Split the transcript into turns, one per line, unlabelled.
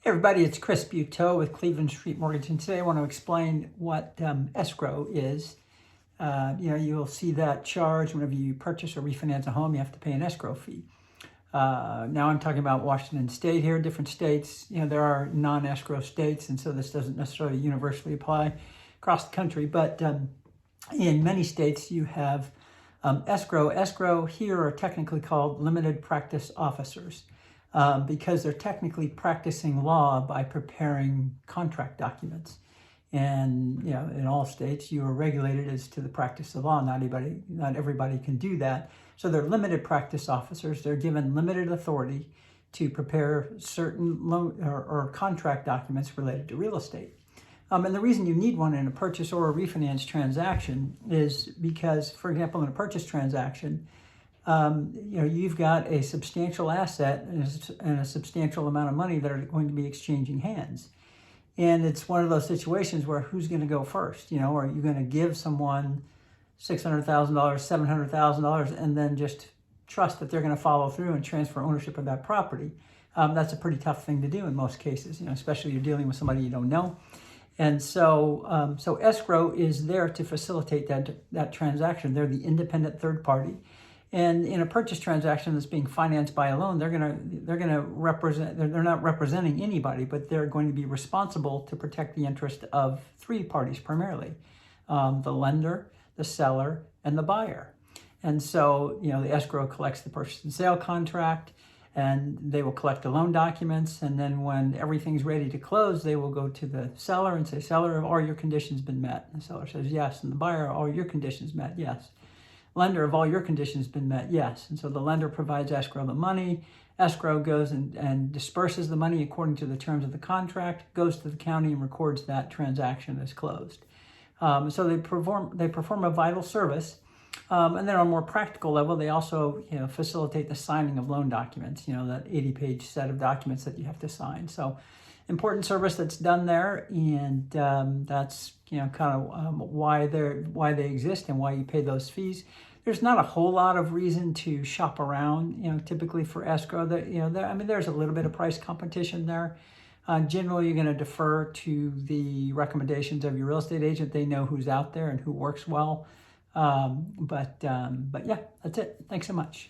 Hey everybody, it's Chris Buteau with Cleveland Street Mortgage, and today I want to explain what escrow is. You'll see that charge whenever you purchase or refinance a home, you have to pay an escrow fee. Now I'm talking about Washington State here, different states. There are non-escrow states, and so this doesn't necessarily universally apply across the country, but in many states you have escrow. Escrow here are technically called limited practice officers. Because they're technically practicing law by preparing contract documents. And in all states, you are regulated as to the practice of law. Not everybody can do that. So they're limited practice officers. They're given limited authority to prepare certain loan or contract documents related to real estate. And the reason you need one in a purchase or a refinance transaction is because, for example, in a purchase transaction, you've got a substantial asset and a substantial amount of money that are going to be exchanging hands. And it's one of those situations where who's going to go first? Are you going to give someone $600,000, $700,000 and then just trust that they're going to follow through and transfer ownership of that property? That's a pretty tough thing to do in most cases, especially if you're dealing with somebody you don't know. And so escrow is there to facilitate that transaction. They're the independent third party. And in a purchase transaction that's being financed by a loan, they're gonna represent. They're not representing anybody, but they're going to be responsible to protect the interest of three parties primarily: the lender, the seller, and the buyer. And so the escrow collects the purchase and sale contract, and they will collect the loan documents. And then when everything's ready to close, they will go to the seller and say, "Seller, have all your conditions been met?" And the seller says, "Yes." And the buyer, "All your conditions met?" "Yes." "Lender, have all your conditions been met?" "Yes." And so the lender provides escrow the money. Escrow goes and disperses the money according to the terms of the contract, goes to the county and records that transaction as closed. So they perform a vital service. And then on a more practical level, they also facilitate the signing of loan documents, that 80-page set of documents that you have to sign. So important service that's done there, and that's why they exist and why you pay those fees. There's not a whole lot of reason to shop around, typically for escrow. There's a little bit of price competition there. Generally, you're going to defer to the recommendations of your real estate agent. They know who's out there and who works well. But yeah, that's it. Thanks so much.